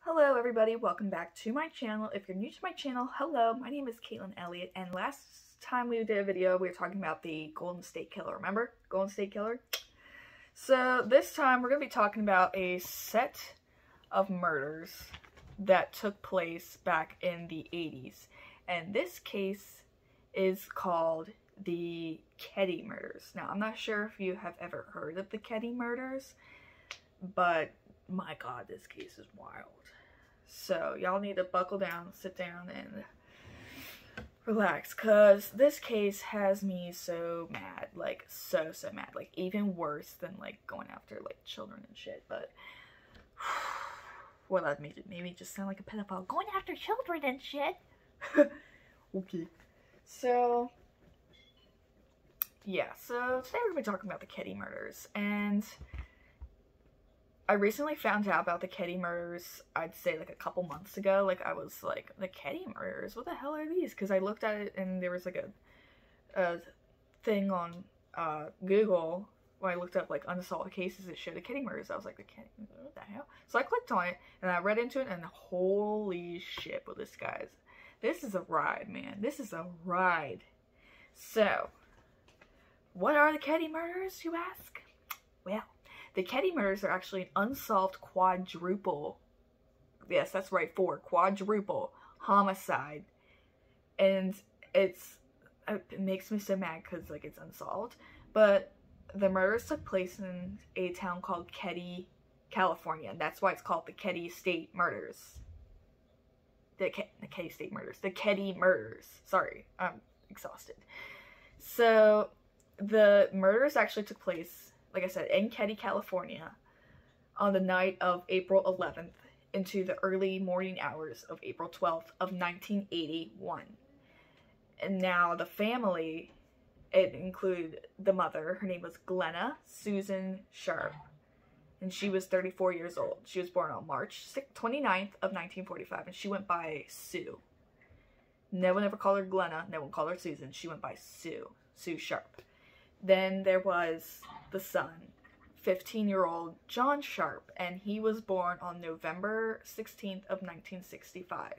Hello everybody, welcome back to my channel. If you're new to my channel, hello, my name is Caitlin Elliott, and last time we did a video, we were talking about the Golden State Killer, remember? Golden State Killer? So this time we're going to be talking about a set of murders that took place back in the 80s. And this case is called the Keddie Murders. Now, I'm not sure if you have ever heard of the Keddie Murders, but my god, this case is wild. So y'all need to buckle down, sit down, and relax, because this case has me so mad, like so mad, like even worse than like going after like children and shit. But well, that made it just sound like a pedophile going after children and shit. Okay, so yeah, so today we're gonna be talking about the Keddie Murders, and I recently found out about the Keddie Murders, I'd say like a couple months ago. Like, I was like, the Keddie Murders? What the hell are these? Because I looked at it and there was like a thing on Google when I looked up like unsolved cases that showed the Keddie Murders. I was like, the Keddie, what the hell? So I clicked on it and I read into it, and holy shit, well, this is a ride, man. This is a ride. So, what are the Keddie Murders, you ask? Well, the Keddie Murders are actually an unsolved quadruple, yes, that's right, quadruple homicide. And it makes me so mad because, like, it's unsolved. But the murders took place in a town called Keddie, California. And that's why it's called the Keddie State Murders. The Keddie State Murders. The Keddie Murders. Sorry, I'm exhausted. So, the murders actually took place, like I said, in Keddie, California, on the night of April 11th into the early morning hours of April 12th of 1981. And now the family, it included the mother. Her name was Glenna Susan Sharp, and she was 34 years old. She was born on March 29th of 1945, and she went by Sue. No one ever called her Glenna. No one called her Susan. She went by Sue Sharp. Then there was the son, 15-year-old John Sharp, and he was born on November 16th of 1965.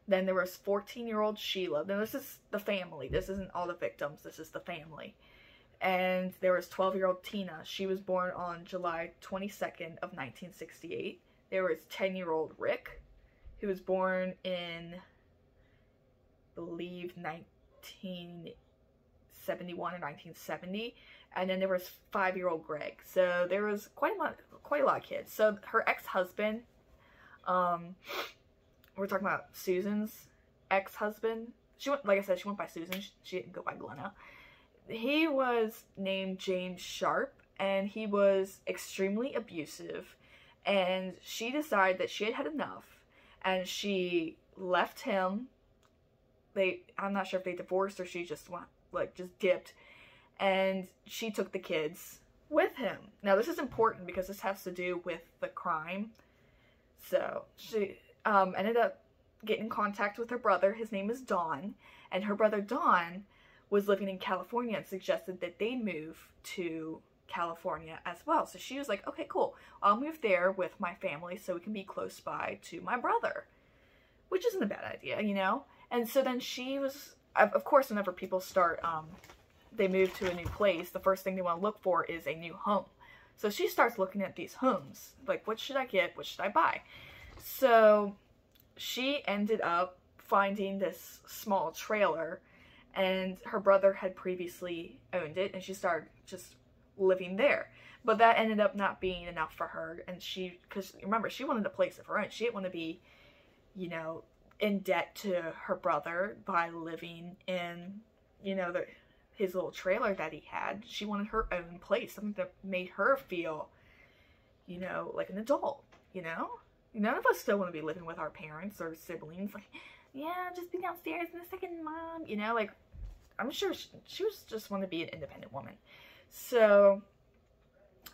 Then there was 14-year-old Sheila. Now this is the family. This isn't all the victims. This is the family. And there was 12-year-old Tina. She was born on July 22nd of 1968. There was 10-year-old Rick, who was born in, I believe, 1971 or 1970, and then there was 5-year-old Greg. So there was quite a lot of kids. So her ex-husband, we're talking about Susan's ex-husband. She went, like I said, she went by Susan. She didn't go by Glenna. He was named James Sharp, and he was extremely abusive. And she decided that she had had enough, and she left him. I'm not sure if they divorced or she just went, just dipped, and she took the kids with him. Now this is important because this has to do with the crime. So she ended up getting in contact with her brother. His name is Don, and her brother Don was living in California and suggested that they move to California as well. So she was like, okay, cool, I'll move there with my family so we can be close by to my brother, which isn't a bad idea, you know. And so then she was, of course, whenever people start, they move to a new place, the first thing they want to look for is a new home. So she starts looking at these homes, like, what should I get? What should I buy? So she ended up finding this small trailer, and her brother had previously owned it, and she started just living there. But that ended up not being enough for her, and because remember, she wanted a place of her own. She didn't want to be, you know, in debt to her brother by living in, you know, his little trailer that he had. She wanted her own place, something that made her feel, you know, like an adult, you know? None of us still want to be living with our parents or siblings. Like, yeah, just be downstairs in a second, Mom. You know, like, I'm sure she was just want to be an independent woman. So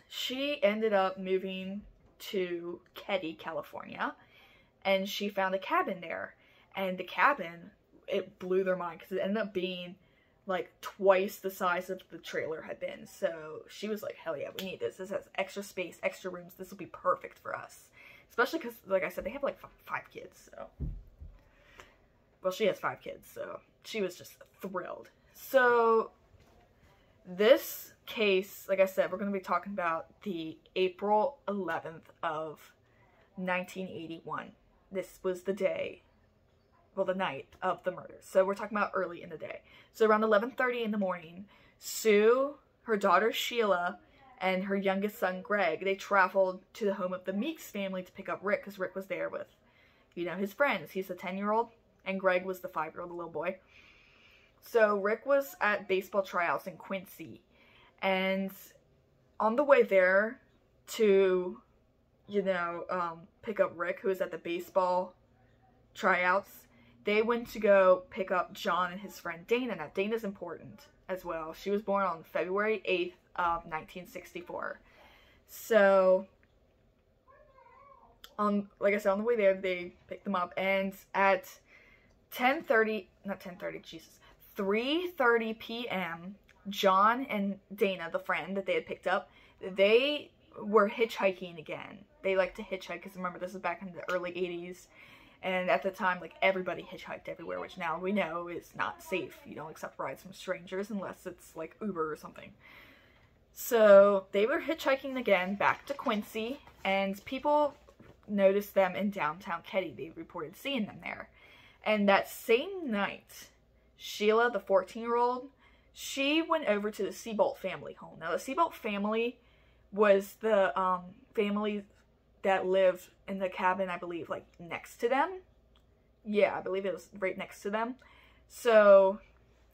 she ended up moving to Keddie, California, and she found a cabin there. And the cabin, it blew their mind because it ended up being like twice the size of the trailer had been. So she was like, hell yeah, we need this. This has extra space, extra rooms. This will be perfect for us. Especially because, like I said, they have like 5 kids, so. Well, she has 5 kids, so she was just thrilled. So, this case, like I said, we're going to be talking about the April 11th of 1981. This was the day, well, the night of the murders. So we're talking about early in the day. So around 11:30 in the morning, Sue, her daughter Sheila, and her youngest son Greg, they traveled to the home of the Meeks family to pick up Rick, because Rick was there with, you know, his friends. He's a 10-year-old, and Greg was the 5-year-old, the little boy. So Rick was at baseball tryouts in Quincy, and on the way there to, you know, pick up Rick, who was at the baseball tryouts, they went to go pick up John and his friend Dana. Now, Dana's important as well. She was born on February 8th of 1964. So, like I said, on the way there, they picked them up, and at 3:30 p.m., John and Dana, the friend that they had picked up, they were hitchhiking again. They like to hitchhike, because remember, this is back in the early 80s, and at the time, like, everybody hitchhiked everywhere, which now we know is not safe. You don't accept rides from strangers unless it's, like, Uber or something. So, they were hitchhiking again back to Quincy, and people noticed them in downtown Keddie. They reported seeing them there. And that same night, Sheila, the 14-year-old, she went over to the Seabolt family home. Now, the Seabolt family was the family that lived in the cabin, I believe, like, next to them. Yeah, I believe it was right next to them. So,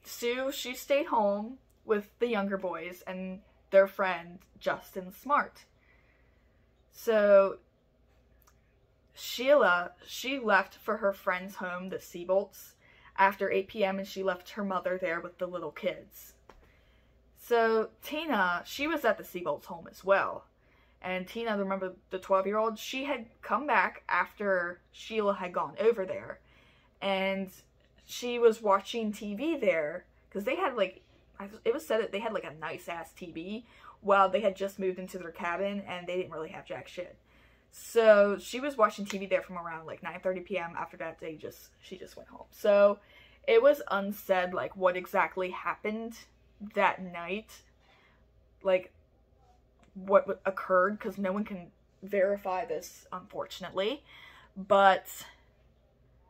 Sue, she stayed home with the younger boys and their friend, Justin Smart. So, Sheila, she left for her friend's home, the Seabolts, after 8 p.m. and she left her mother there with the little kids. So, Tina, she was at the Seabolts' home as well. And Tina, remember the 12-year-old, she had come back after Sheila had gone over there. And she was watching TV there, because they had, like, it was said that they had, like, a nice-ass TV while they had just moved into their cabin, and they didn't really have jack shit. So, she was watching TV there from around, like, 9:30 p.m. After that, she just went home. So, it was unsaid, like, what exactly happened that night. Like, what occurred, because no one can verify this, unfortunately. But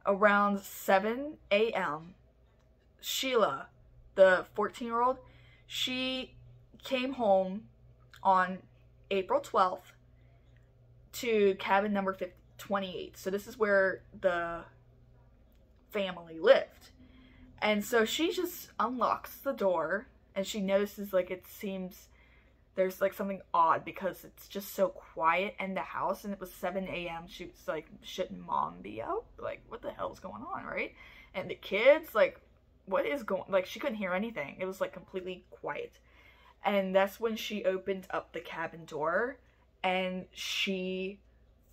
around 7 a.m., Sheila, the 14-year-old, she came home on April 12th to cabin number 28. So this is where the family lived. And so she just unlocks the door, and she notices, like, it seems there's, like, something odd, because it's just so quiet in the house, and it was 7 a.m. She was like, shouldn't mom be out? Like, what the hell is going on, right? And the kids, like, what is going, like, she couldn't hear anything. It was, like, completely quiet. And that's when she opened up the cabin door, and she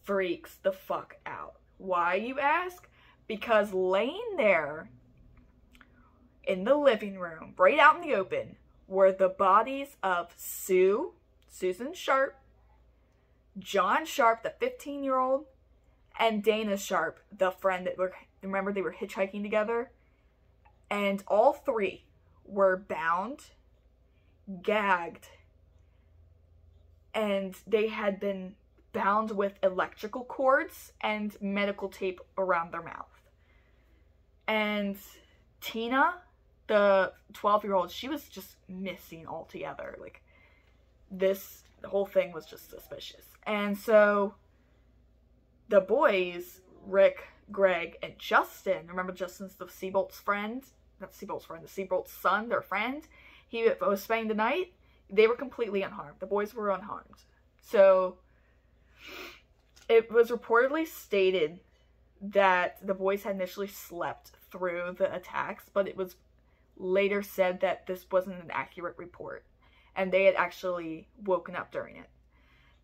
freaks the fuck out. Why, you ask? Because laying there in the living room, right out in the open, were the bodies of Susan Sharp, John Sharp, the 15-year-old, and Dana Sharp, the friend that remember they were hitchhiking together? And all 3 were bound, gagged, and they had been bound with electrical cords and medical tape around their mouth. And Tina, the 12-year-old, she was just missing altogether. Like, the whole thing was just suspicious. And so, the boys, Rick, Greg, and Justin, remember Justin's the Seabolt's friend? Not Seabolt's friend, the Seabolt's son, their friend. He was spending the night. They were completely unharmed. The boys were unharmed. So, it was reportedly stated that the boys had initially slept through the attacks, but it was later said that this wasn't an accurate report, and they had actually woken up during it.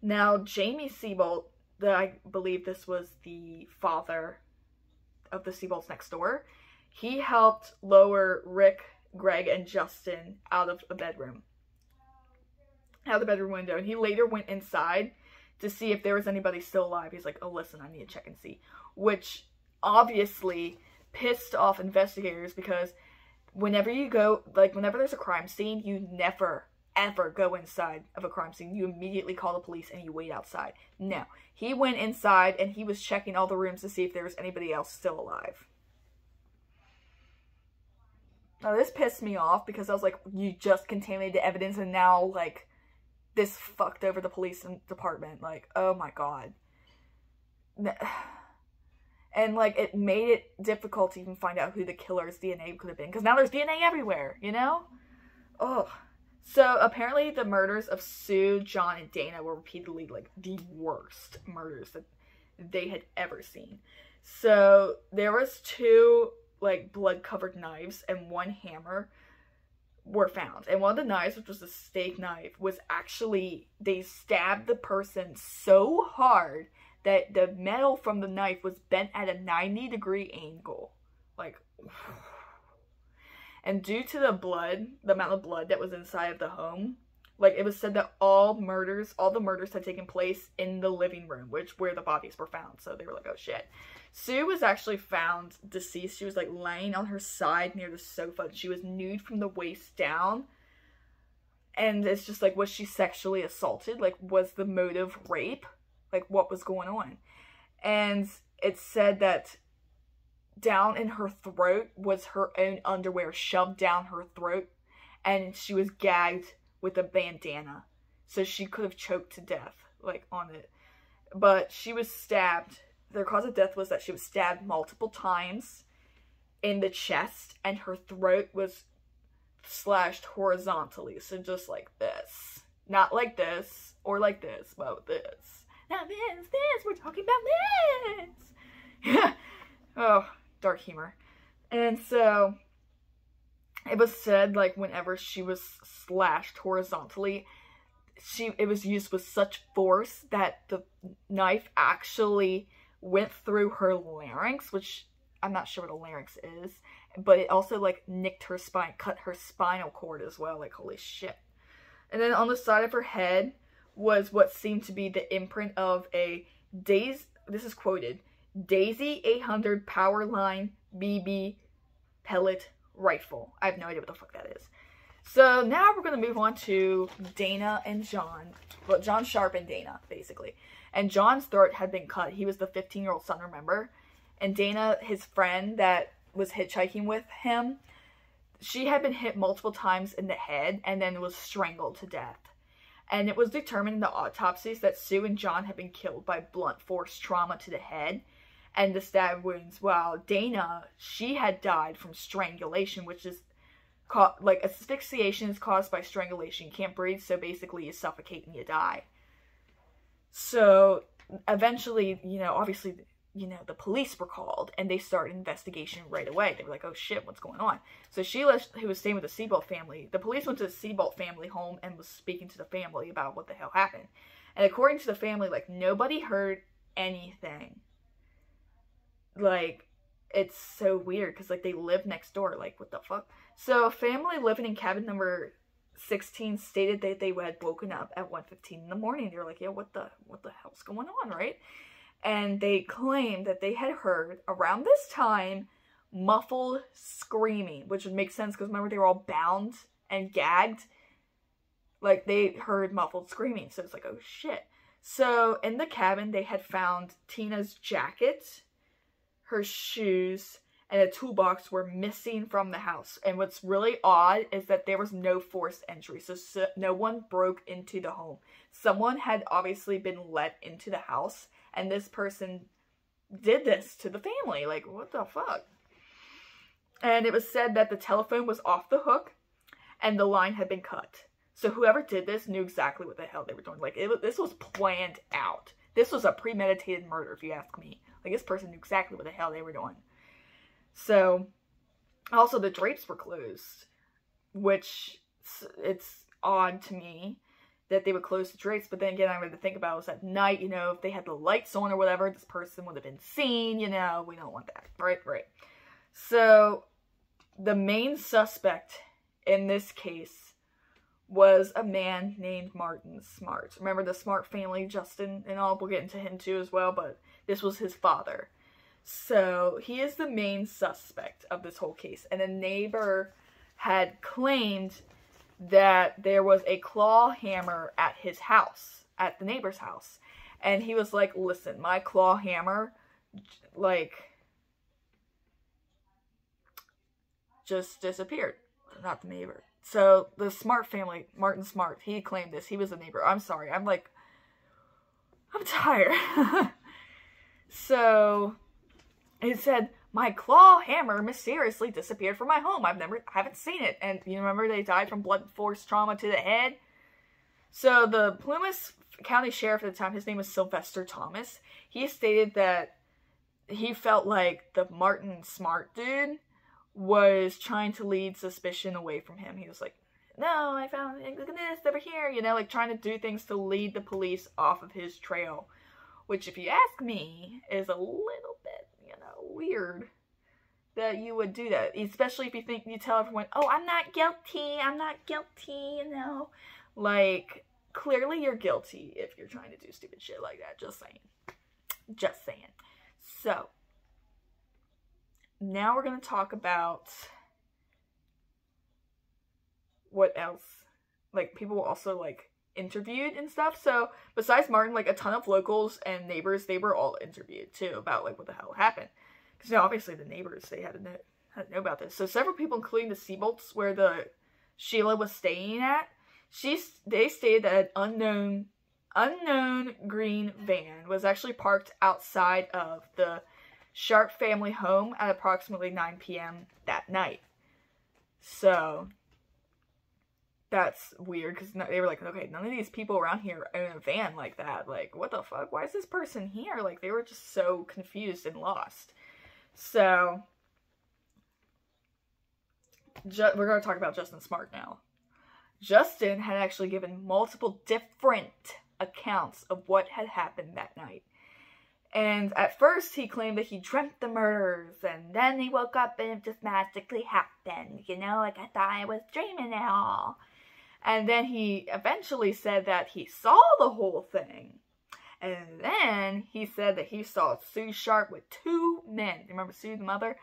Now, Jamie Seabolt, I believe this was the father of the Seabolts next door, he helped lower Rick, Greg, and Justin out of the bedroom window, and he later went inside to see if there was anybody still alive. He's like, oh, listen, I need to check and see. Which obviously pissed off investigators, because whenever you go, like, whenever there's a crime scene, you never, ever go inside of a crime scene. You immediately call the police and you wait outside. No. He went inside and he was checking all the rooms to see if there was anybody else still alive. Now, this pissed me off because I was like, you just contaminated the evidence and now, like, this fucked over the police department. Like, oh my god. And, like, it made it difficult to even find out who the killer's DNA could have been. Because now there's DNA everywhere, you know? Ugh. So, apparently the murders of Sue, John, and Dana were repeatedly, like, the worst murders that they had ever seen. So, there was 2, like, blood-covered knives and 1 hammer were found. And one of the knives, which was a steak knife, was actually, they stabbed the person so hard that the metal from the knife was bent at a 90-degree angle. Like, and due to the blood, the amount of blood that was inside of the home, like, it was said that all the murders had taken place in the living room, where the bodies were found. So they were like, oh shit. Sue was actually found deceased. She was, like, laying on her side near the sofa. She was nude from the waist down. And it's just like, was she sexually assaulted? Like, was the motive rape? Like, what was going on? And it said that down in her throat was her own underwear shoved down her throat. And she was gagged with a bandana. So she could have choked to death, like, on it. But she was stabbed. Their cause of death was that she was stabbed multiple times in the chest. And her throat was slashed horizontally. So just like this. Not like this or like this, but this. Not this, we're talking about this. Oh, dark humor. And so, it was said, like, whenever she was slashed horizontally, it was used with such force that the knife actually went through her larynx, which I'm not sure what a larynx is, but it also, like, nicked her spine, cut her spinal cord as well, like, holy shit. And then on the side of her head was what seemed to be the imprint of a this is quoted, Daisy 800 Powerline BB pellet rifle. I have no idea what the fuck that is. So now we're going to move on to Dana and John. Well, John Sharp and Dana, basically. And John's throat had been cut. He was the 15-year-old son, remember? And Dana, his friend that was hitchhiking with him, she had been hit multiple times in the head and then was strangled to death. And it was determined in the autopsies that Sue and John had been killed by blunt force trauma to the head and the stab wounds, while Dana, she had died from strangulation, which is like, asphyxiation is caused by strangulation. You can't breathe, so basically you suffocate and you die. So eventually, you know, obviously, you know, the police were called and they started investigation right away. They were like, oh shit, what's going on? So Sheila, who was staying with the Seabolt family, the police went to the Seabolt family home and was speaking to the family about what the hell happened. And according to the family, like, nobody heard anything. Like, it's so weird because, like, they live next door. Like, what the fuck? So a family living in cabin number 16 stated that they had woken up at 1:15 in the morning. They were like, yeah, what the hell's going on, right? And they claimed that they had heard, around this time, muffled screaming, which would make sense because remember they were all bound and gagged. Like, they heard muffled screaming, so it's like, oh shit. So in the cabin, they had found Tina's jacket, her shoes, and a toolbox were missing from the house. And what's really odd is that there was no forced entry, so no one broke into the home. Someone had obviously been let into the house, and this person did this to the family. Like, what the fuck? And it was said that the telephone was off the hook, and the line had been cut. So whoever did this knew exactly what the hell they were doing. Like, this was planned out. This was a premeditated murder, if you ask me. Like, this person knew exactly what the hell they were doing. So, also the drapes were closed, which it's odd to me that they would close the drapes. But then again, I had to think about it was at night, you know, if they had the lights on or whatever, this person would have been seen, you know, we don't want that, right? So, the main suspect in this case was a man named Marilyn Smart. Remember the Smart family, Justin and all? We'll get into him too as well, but this was his father. So he is the main suspect of this whole case. And a neighbor had claimed that there was a claw hammer at his house, at the neighbor's house. And he was like, listen, my claw hammer, like, just disappeared. Not the neighbor. So the Smart family, Marilyn Smart, he claimed this. He was a neighbor. I'm sorry. I'm tired. So he said, my claw hammer mysteriously disappeared from my home. I haven't seen it. And you remember they died from blunt force trauma to the head? So the Plymouth County Sheriff at the time, his name was Sylvester Thomas, he stated that he felt like the Marilyn Smart dude was trying to lead suspicion away from him. He was like, no, I found, look at this over here, you know, like trying to do things to lead the police off of his trail. Which, if you ask me, is a little bit, you know, weird that you would do that. Especially if you tell everyone, oh, I'm not guilty, you know. Like, clearly you're guilty if you're trying to do stupid shit like that. Just saying. Just saying. So, now we're going to talk about what else. Like, people also, like, interviewed and stuff. So besides Martin, like a ton of locals and neighbors, they were all interviewed too about like what the hell happened, because you know, obviously the neighbors, they had to know about this. So several people, including the Seabolts where the Sheila was staying at, they stated that an unknown green van was actually parked outside of the Sharp family home at approximately 9 p.m. that night. So that's weird, because they were like, okay, none of these people around here own a van like that. Like, what the fuck? Why is this person here? Like, they were just so confused and lost. So, we're going to talk about Justin Smart now. Justin had actually given multiple different accounts of what had happened that night. And at first, he claimed that he dreamt the murders, and then he woke up and it just magically happened. You know, like, I thought I was dreaming it all. And then he eventually said that he saw the whole thing. And then he said that he saw Sue Sharp with two men. You remember Sue, the mother?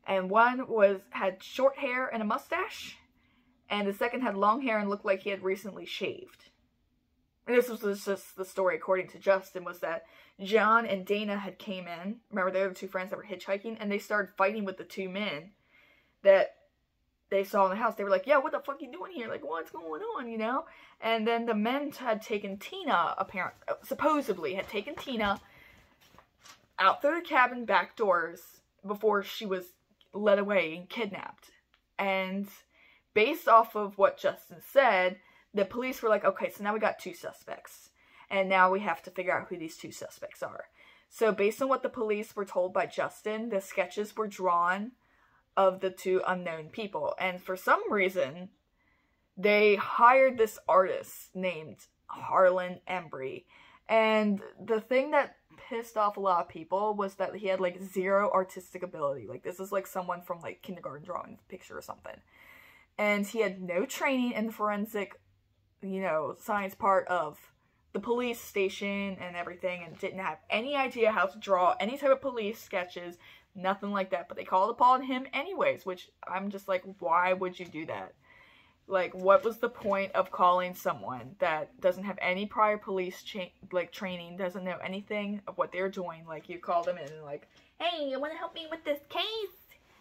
And one had short hair and a mustache. And the second had long hair and looked like he had recently shaved. And this was just the story, according to Justin, was that John and Dana had came in. Remember, they were the two friends that were hitchhiking. And they started fighting with the two men that they saw in the house. They were like, yeah, what the fuck you doing here? Like, what's going on, you know? And then the men had taken Tina, supposedly had taken Tina out through the cabin back doors before she was led away and kidnapped. And based off of what Justin said, the police were like, okay, so now we got two suspects. And now we have to figure out who these two suspects are. So based on what the police were told by Justin, the sketches were drawn of the two unknown people. And for some reason, they hired this artist named Harlan Embry. And the thing that pissed off a lot of people was that he had like zero artistic ability. Like, this is like someone from like kindergarten drawing a picture or something. And he had no training in the forensic, you know, science part of the police station and everything, and didn't have any idea how to draw any type of police sketches. Nothing like that, but they called upon him anyways, which I'm just like, why would you do that? Like, what was the point of calling someone that doesn't have any prior police training, doesn't know anything of what they're doing? Like, you call them in and like, hey, you want to help me with this case?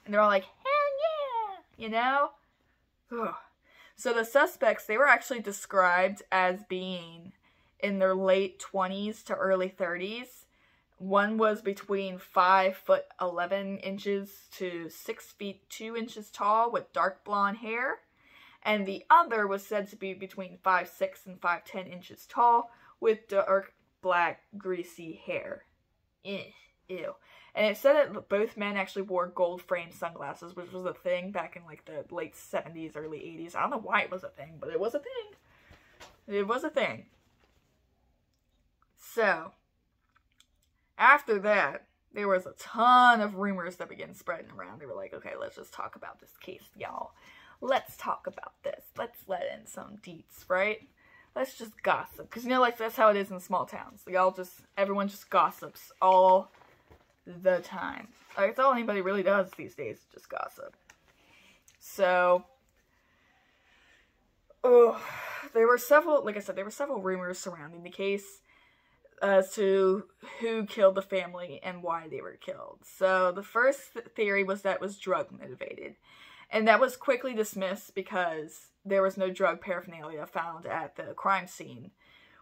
And they're all like, hell yeah, you know? Ugh. So the suspects, they were actually described as being in their late 20s to early 30s. One was between 5'11" to 6 feet 2 inches tall with dark blonde hair. And the other was said to be between 5'6" and 5'10" inches tall with dark black greasy hair. Ew. And it said that both men actually wore gold framed sunglasses, which was a thing back in like the late 70s, early 80s. I don't know why it was a thing, but it was a thing. It was a thing. So, after that, there was a ton of rumors that began spreading around. They were like, okay, let's just talk about this case, y'all. let's talk about this. Let's let in some deets, right? Let's just gossip. Because, you know, like, that's how it is in small towns. Like, everyone just gossips all the time. Like, it's all anybody really does these days, just gossip. So, there were several, like I said, there were several rumors surrounding the case as to who killed the family and why they were killed. So, the first theory was that it was drug motivated. And that was quickly dismissed because there was no drug paraphernalia found at the crime scene.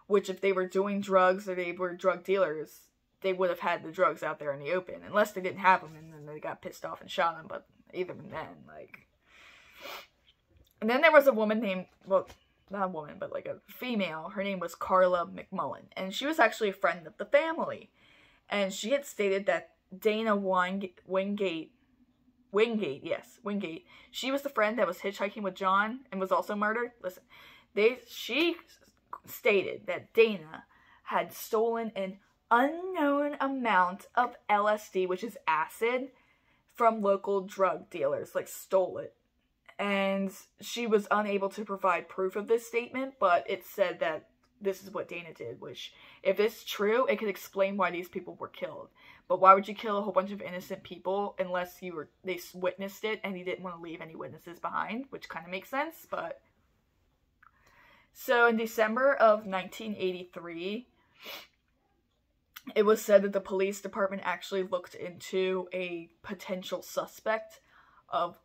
Which, if they were doing drugs or they were drug dealers, they would have had the drugs out there in the open. Unless they didn't have them and then they got pissed off and shot them. But even then, like... And then there was a woman named... Well, not a woman, but like a female. Her name was Carla Mcmullen. And she was actually a friend of the family. And she had stated that Dana Wingate, she was the friend that was hitchhiking with John and was also murdered. Listen, she stated that Dana had stolen an unknown amount of LSD, which is acid, from local drug dealers, like stole it. And she was unable to provide proof of this statement, but it said that this is what Dana did, which, if it's true, it could explain why these people were killed. But why would you kill a whole bunch of innocent people unless they witnessed it and you didn't want to leave any witnesses behind, which kind of makes sense, but... So, in December of 1983, it was said that the police department actually looked into a potential suspect of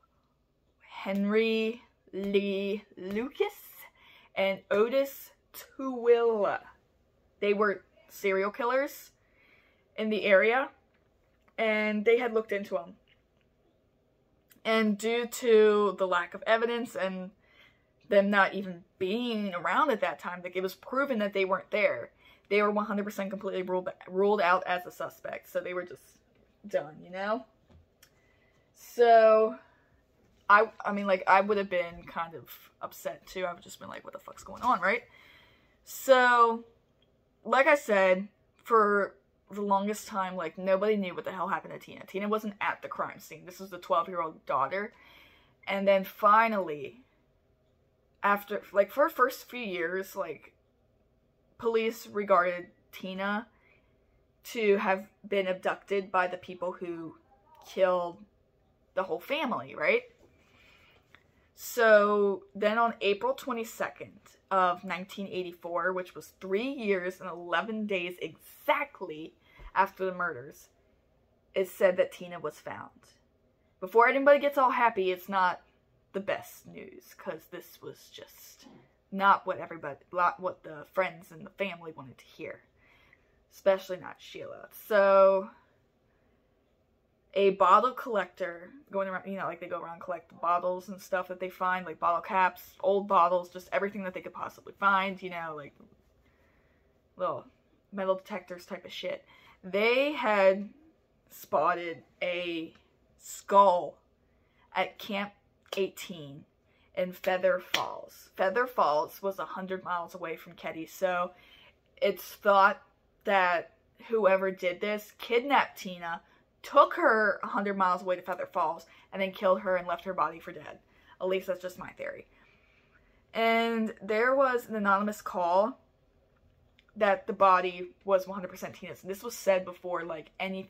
Henry Lee Lucas and Otis Tuwila. They were serial killers in the area, and they had looked into them. And due to the lack of evidence and them not even being around at that time, like, it was proven that they weren't there. They were 100% completely ruled out as a suspect, so they were just done, you know? So, I mean, like, I would have been kind of upset, too. I would have just been like, what the fuck's going on, right? So, like I said, for the longest time, like, nobody knew what the hell happened to Tina. Tina wasn't at the crime scene. This was the 12-year-old daughter. And then finally, after, like, for the first few years, like, police regarded Tina to have been abducted by the people who killed the whole family, right? So, then on April 22nd of 1984, which was 3 years and 11 days exactly after the murders, it said that Tina was found. Before anybody gets all happy, it's not the best news, because this was just not what the friends and the family wanted to hear. Especially not Sheila. So, a bottle collector going around, you know, like, they go around and collect the bottles and stuff that they find, like bottle caps, old bottles, just everything that they could possibly find, you know, like little metal detectors type of shit. They had spotted a skull at Camp 18 in Feather Falls. Feather Falls was 100 miles away from Keddie, so it's thought that whoever did this kidnapped Tina, took her 100 miles away to Feather Falls, and then killed her and left her body for dead. At least that's just my theory. And there was an anonymous call that the body was 100% Tina's. And this was said before, like, any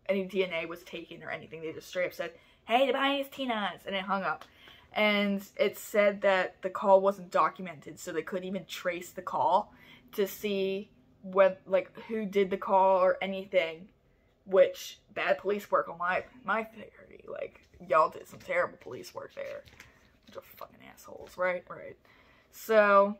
DNA was taken or anything. They just straight up said, hey, the body is Tina's, and it hung up. And it said that the call wasn't documented, so they couldn't even trace the call to see what, like, who did the call or anything. Which, bad police work on my theory. Like, y'all did some terrible police work there. Bunch of fucking assholes, right? Right. So,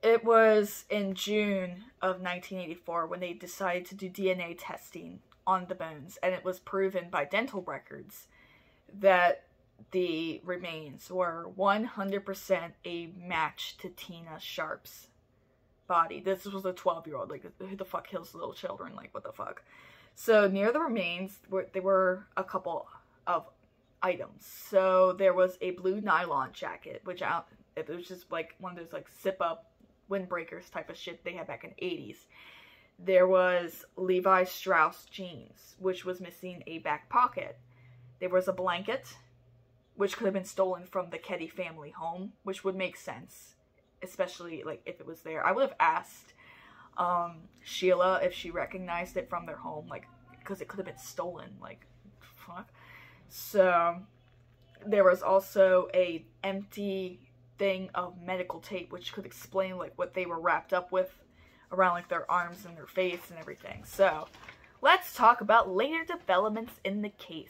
it was in June of 1984 when they decided to do DNA testing on the bones. And it was proven by dental records that the remains were 100% a match to Tina Sharp's body. This was a 12-year-old. Like, who the fuck kills little children? Like, what the fuck? So, near the remains, there were a couple of items. So, there was a blue nylon jacket, which it was just, like, one of those, like, zip-up windbreakers type of shit they had back in the 80s. There was Levi Strauss jeans, which was missing a back pocket. There was a blanket, which could have been stolen from the Keddie family home, which would make sense, especially like if it was there. I would have asked Sheila if she recognized it from their home, like, because it could have been stolen, like, fuck. So there was also a empty thing of medical tape, which could explain like what they were wrapped up with around like their arms and their face and everything. So let's talk about later developments in the case.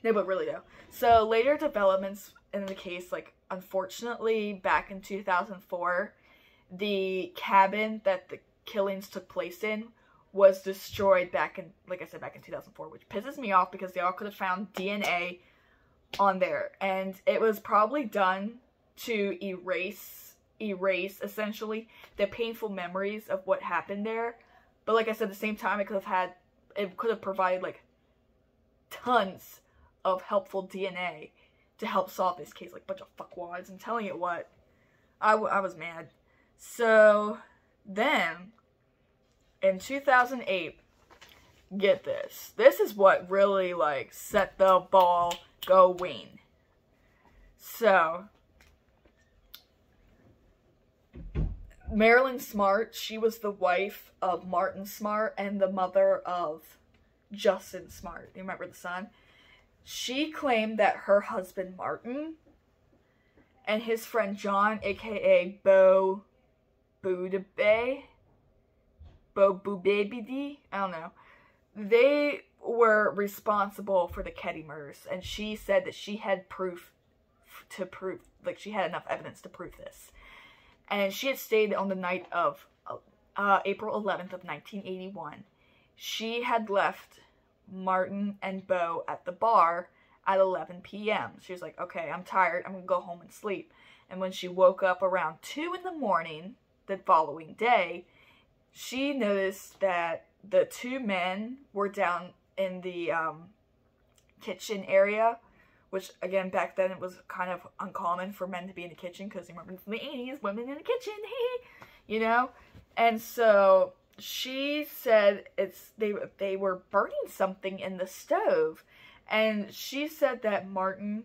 No, but really though. So later developments in the case, like, unfortunately, back in 2004, the cabin that the killings took place in was destroyed back in, like I said, back in 2004, which pisses me off because they all could have found DNA on there. And it was probably done to erase essentially the painful memories of what happened there. But like I said, at the same time, it could have provided like tons of helpful DNA to help solve this case. Like, bunch of fuckwads. I'm telling you what, I was mad. So then in 2008, get this, this is what really like set the ball going. So Marilyn Smart, she was the wife of Martin Smart and the mother of Justin Smart. You remember the son? She claimed that her husband Martin and his friend John, aka Bo Boobabidi, I don't know, they were responsible for the Ketty murders, and she said that she had she had enough evidence to prove this. And she had stayed on the night of April 11th of 1981. She had left Martin and Bo at the bar at 11 p.m. She was like, okay, I'm tired, I'm gonna go home and sleep. And when she woke up around 2 in the morning the following day, she noticed that the two men were down in the kitchen area, which again, back then it was kind of uncommon for men to be in the kitchen, because you remember from the 80s, women in the kitchen, you know? And so she said they were burning something in the stove, and she said that Martin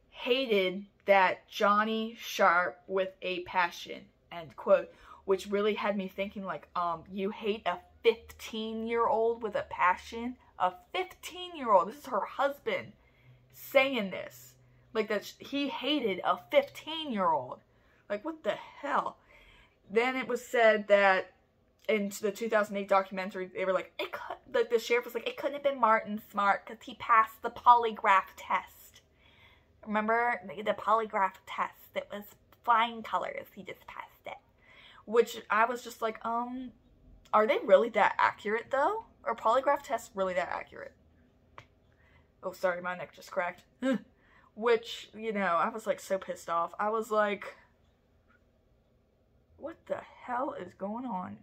hated that Johnny Sharp with a passion, end quote, which really had me thinking, like, you hate a 15-year-old with a passion? A 15-year-old, this is her husband saying this, like, that he hated a 15-year-old. Like, what the hell? Then it was said that in the 2008 documentary, they were like, the sheriff was like, it couldn't have been Martin Smart because he passed the polygraph test. Remember the polygraph test? It was flying colors. He just passed it. Which I was just like, are they really that accurate though? Are polygraph tests really that accurate? Oh, sorry, my neck just cracked. Which, you know, I was like so pissed off. I was like, what the hell is going on?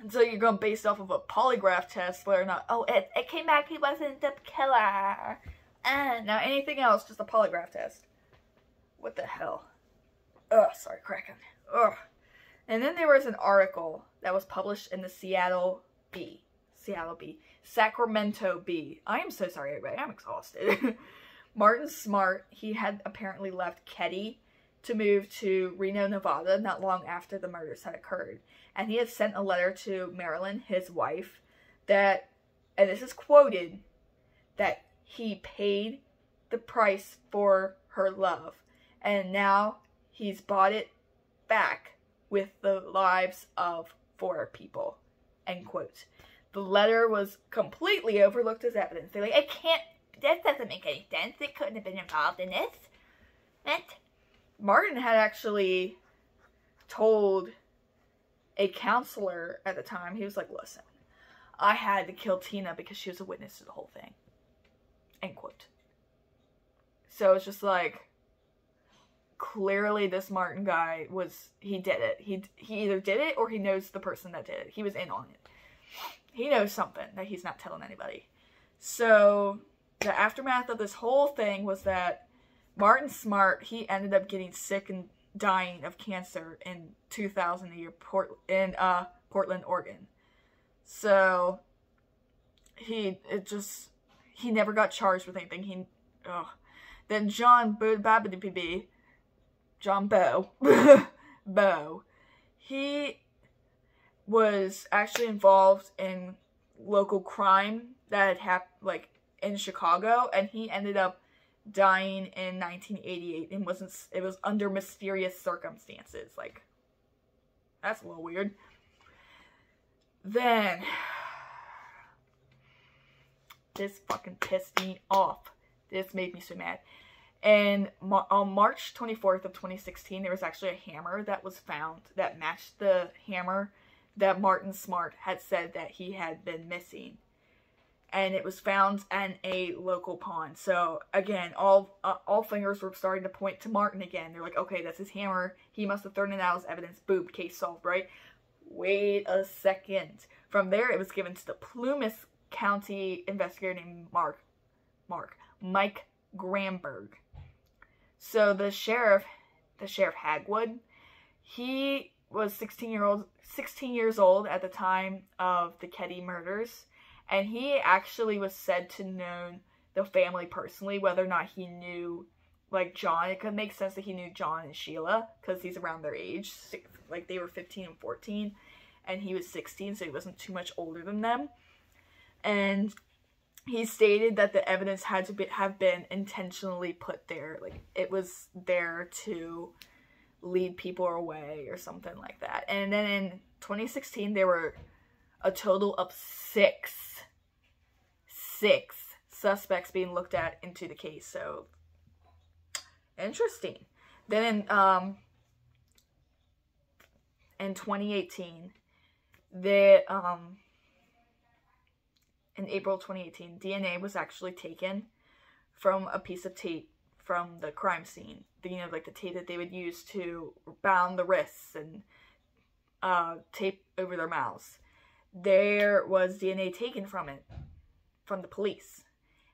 And so you're going based off of a polygraph test, whether or not, oh, it came back, he wasn't the killer. Now anything else, just a polygraph test. What the hell? Ugh, sorry, cracking. Ugh. And then there was an article that was published in the Sacramento Bee. I am so sorry, everybody. I'm exhausted. Martin Smart, he had apparently left Keddie to move to Reno, Nevada, not long after the murders had occurred. And he had sent a letter to Marilyn, his wife, that, and this is quoted, that he paid the price for her love. And now he's bought it back with the lives of 4 people, end quote. The letter was completely overlooked as evidence. They're like, that doesn't make any sense. It couldn't have been involved in this. What? Martin had actually told a counselor at the time, he was like, listen, I had to kill Tina because she was a witness to the whole thing, end quote. So it's just like, clearly this Martin guy he did it. He either did it or he knows the person that did it. He was in on it. He knows something that he's not telling anybody. So the aftermath of this whole thing was that Martin Smart, he ended up getting sick and dying of cancer in 2000 in Portland, Oregon. So he never got charged with anything. Then John Bo, he was actually involved in local crime that had happened, like, in Chicago, and he ended up dying in 1988, and it was under mysterious circumstances. Like, that's a little weird. Then this fucking pissed me off. This made me so mad. And on March 24th of 2016, there was actually a hammer that was found that matched the hammer that Marilyn Smart had said that he had been missing. And it was found in a local pond. So, again, all fingers were starting to point to Martin again. They're like, okay, that's his hammer. He must have thrown it out as evidence. Boom, case solved, right? Wait a second. From there, it was given to the Plumas County investigator named Mike Gramberg. So the sheriff Hagwood, he was 16 years old at the time of the Keddie murders, and he actually was said to know the family personally, whether or not he knew, like, John. It could make sense that he knew John and Sheila, because he's around their age. Like, they were 15 and 14, and he was 16, so he wasn't too much older than them. And he stated that the evidence had to have been intentionally put there. Like, it was there to lead people away or something like that. And then in 2016, there were a total of six suspects being looked at into the case. So, interesting. Then in 2018, in April 2018, DNA was actually taken from a piece of tape from the crime scene. Like the tape that they would use to bound the wrists and tape over their mouths. There was DNA taken from it, from the police.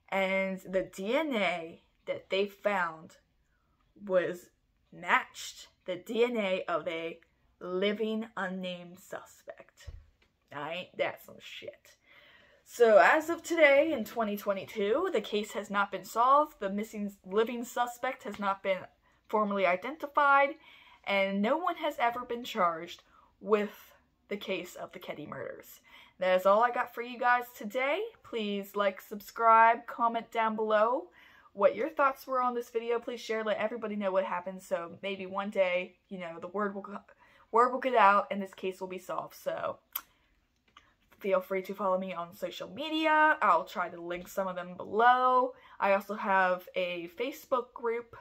And the DNA that they found was matched the DNA of a living unnamed suspect. Now, ain't that some shit? So, as of today, in 2022, the case has not been solved, the missing living suspect has not been formally identified, and no one has ever been charged with the case of the Keddie murders. That is all I got for you guys today. Please like, subscribe, comment down below what your thoughts were on this video. Please share, let everybody know what happened, so maybe one day, the word will get out and this case will be solved. So, feel free to follow me on social media. I'll try to link some of them below. I also have a Facebook group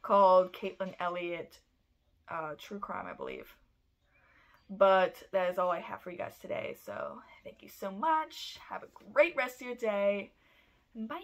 called Caitlin Elliott True Crime, I believe. But that is all I have for you guys today. So thank you so much. Have a great rest of your day. Bye.